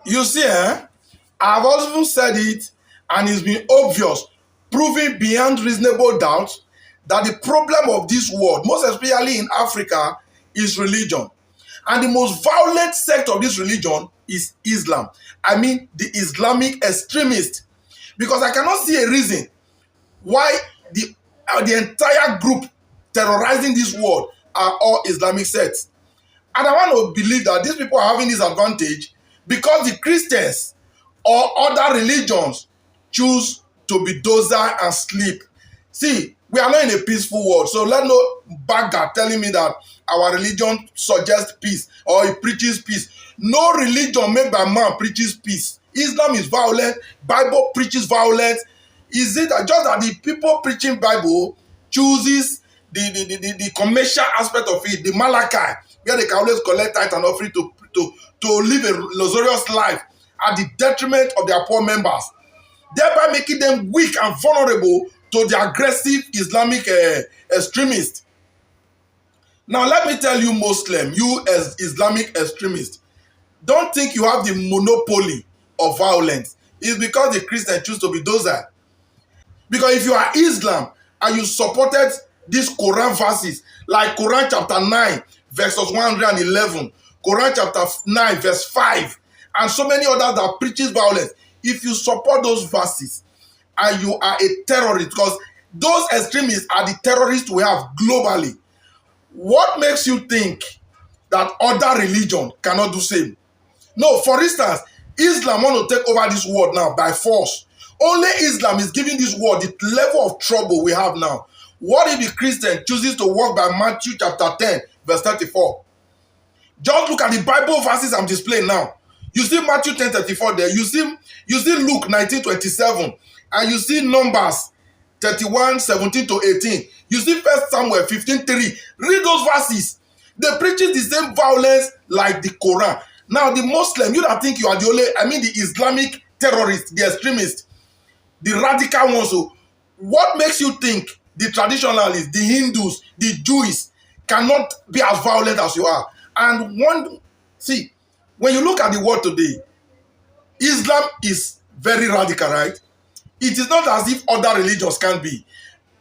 You see, I've also said it, and it's been obvious, proving beyond reasonable doubt, that the problem of this world, most especially in Africa, is religion. And the most violent sect of this religion is Islam. I mean, the Islamic extremists. Because I cannot see a reason why the entire group terrorizing this world are all Islamic sects. And I want to believe that these people are having this advantage because the Christians or other religions choose to be docile and sleep. See, we are not in a peaceful world, so let no bagger telling me that our religion suggests peace or it preaches peace. No religion made by man preaches peace. Islam is violent, Bible preaches violence. Is it just that the people preaching Bible chooses the commercial aspect of it, the Malachi, where they can always collect tithe and offering to live a luxurious life at the detriment of their poor members, thereby making them weak and vulnerable to the aggressive Islamic extremists. Now, let me tell you, Muslim, you as Islamic extremists, don't think you have the monopoly of violence. It's because the Christians choose to be docile. Because if you are Islam and you supported these Quran verses, like Quran chapter 9, verses 111, Quran chapter 9, verse 5, and so many others that preaches violence, if you support those verses and you are a terrorist, because those extremists are the terrorists we have globally, what makes you think that other religion cannot do same? No, for instance, Islam want to take over this world now by force. Only Islam is giving this world the level of trouble we have now. What if the Christian chooses to walk by Matthew chapter 10, verse 34? Just look at the Bible verses I'm displaying now. You see Matthew 10:34 there. You see Luke 19:27, and you see Numbers 31:17 to 18. You see 1 Samuel 15:3. Read those verses. They preach the same violence like the Quran. Now, the Muslim, you don't think you are the only, the Islamic terrorists, the extremists, the radical ones. So what makes you think the traditionalists, the Hindus, the Jews cannot be as violent as you are? And when you look at the world today, Islam is very radical, right? It is not as if other religions can be.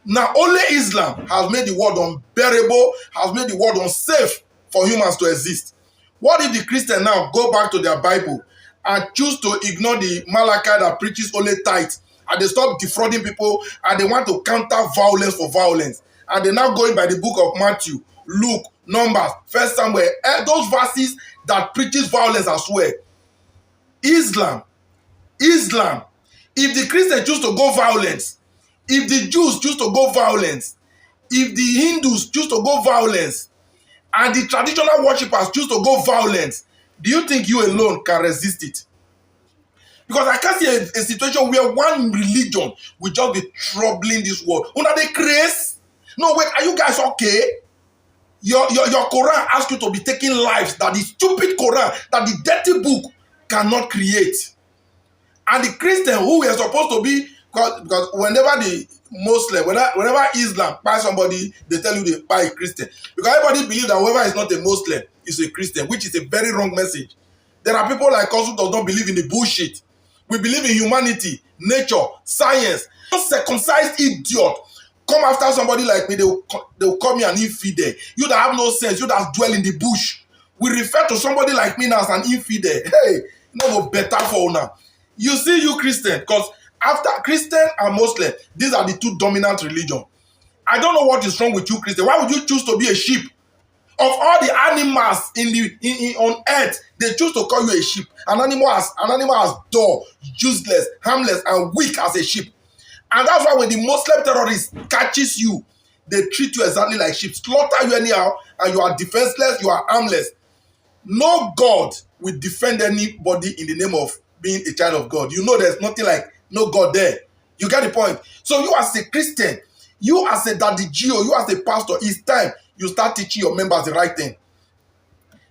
Now, only Islam has made the world unbearable, has made the world unsafe for humans to exist. What if the Christians now go back to their Bible and choose to ignore the Malachi that preaches only tithe, and they stop defrauding people, and they want to counter violence for violence, and they're now going by the book of Matthew, Luke, Numbers, 1 Samuel, those verses that preaches violence as well? Islam, if the Christians choose to go violence, if the Jews choose to go violence, if the Hindus choose to go violence, and the traditional worshippers choose to go violence, do you think you alone can resist it? Because I can't see a situation where one religion will just be troubling this world. Una dey craze? No, wait, are you guys okay? Your Quran asks you to be taking lives that the stupid Quran, that the dirty book cannot create. And the Christian who we are supposed to be, because whenever the Muslim, whenever Islam buy somebody, they tell you they buy a Christian. Because everybody believes that whoever is not a Muslim is a Christian, which is a very wrong message. There are people like us who does not believe in the bullshit. We believe in humanity, nature, science. Circumcised idiot come after somebody like me, they will call me an infidel. You that have no sense, you that dwell in the bush. We refer to somebody like me now as an infidel. Hey, no better for now. You see, you Christian, because after Christian and Muslim, these are the two dominant religions. I don't know what is wrong with you, Christian. Why would you choose to be a sheep? Of all the animals on earth, they choose to call you a sheep. An animal as dull, useless, harmless, and weak as a sheep. And that's why when the Muslim terrorist catches you, they treat you exactly like sheep, slaughter you anyhow, and you are defenseless, you are harmless. No God will defend anybody in the name of being a child of God. You know there's nothing like no God there. You get the point? So you as a Christian, you as a daddy Gio, you as a pastor, it's time you start teaching your members the right thing.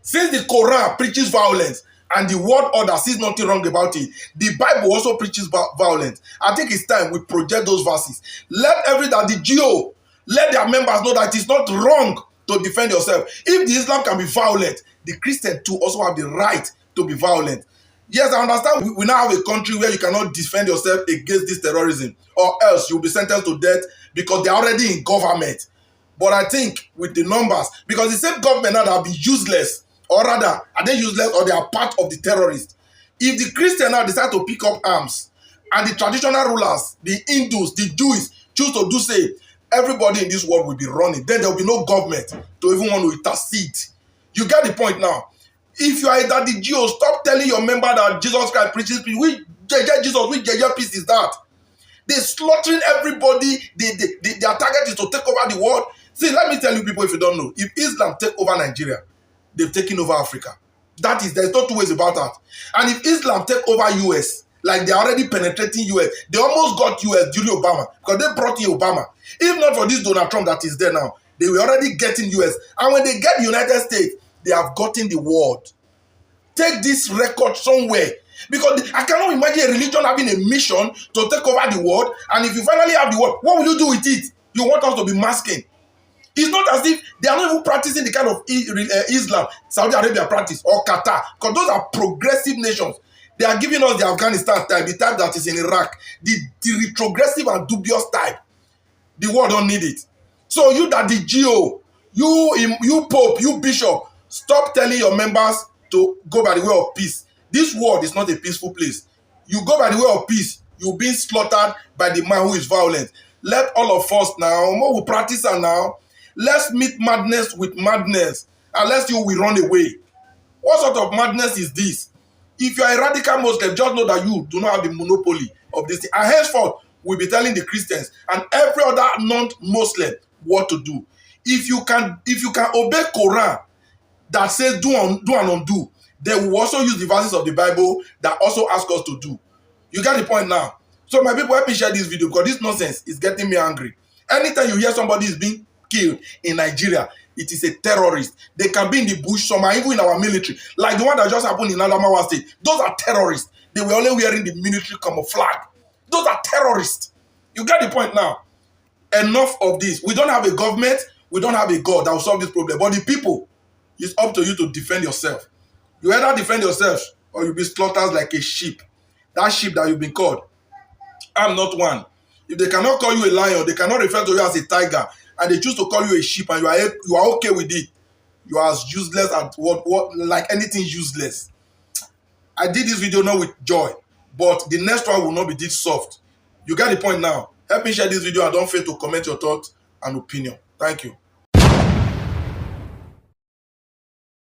Since the Quran preaches violence and the world order sees nothing wrong about it, the Bible also preaches violence. I think it's time we project those verses. Let every daddy Gio, let their members know that it's not wrong to defend yourself. If the Islam can be violent, the Christian too also have the right to be violent. Yes, I understand we now have a country where you cannot defend yourself against this terrorism, or else you'll be sentenced to death because they're already in government. But I think with the numbers, because the same government now that have been useless, or rather, are they useless or they are part of the terrorists? If the Christians now decide to pick up arms, and the traditional rulers, the Hindus, the Jews, choose to do say, everybody in this world will be running. Then there will be no government to even want to intercede. You get the point now. If you are a daddy Geo, stop telling your member that Jesus Christ preaches peace. Which Jesus, which peace is that? They're slaughtering everybody. Their target is to take over the world. See, let me tell you people, if you don't know, if Islam take over Nigeria, they've taken over Africa. That is, there's no two ways about that. And if Islam take over US, like they're already penetrating US, they almost got US during Obama, because they brought in Obama. If not for this Donald Trump that is there now, they were already getting US. And when they get the United States, they have gotten the world. Take this record somewhere. Because I cannot imagine a religion having a mission to take over the world, and if you finally have the world, what will you do with it? You want us to be masking. It's not as if they are not even practicing the kind of Islam Saudi Arabia practice or Qatar, because those are progressive nations. They are giving us the Afghanistan type, the type that is in Iraq, the retrogressive and dubious type. The world don't need it. So you that the GO, you Pope, you Bishop, stop telling your members to go by the way of peace. This world is not a peaceful place. You go by the way of peace, you're being slaughtered by the man who is violent. Let all of us now, more we practice and now, let's meet madness with madness, unless you will run away. What sort of madness is this? If you are a radical Muslim, just know that you do not have the monopoly of this thing. And henceforth, we'll be telling the Christians and every other non-Muslim what to do. If you can obey Quran that says do and undo, they will also use the verses of the Bible that also ask us to do. You get the point now? So my people, help me share this video, because this nonsense is getting me angry. Anytime you hear somebody is being killed in Nigeria, it is a terrorist. They can be in the bush, some are even in our military, like the one that just happened in Adamawa State. Those are terrorists. They were only wearing the military camouflage. Those are terrorists. You get the point now? Enough of this. We don't have a government, we don't have a God that will solve this problem. But the people, it's up to you to defend yourself. You either defend yourself or you'll be slaughtered like a sheep. That sheep that you've been called. I'm not one. If they cannot call you a lion, they cannot refer to you as a tiger, and they choose to call you a sheep, and you are okay with it, you are as useless as what like anything useless. I did this video not with joy, but the next one will not be this soft. You get the point now. Help me share this video and don't fail to comment your thoughts and opinion. Thank you.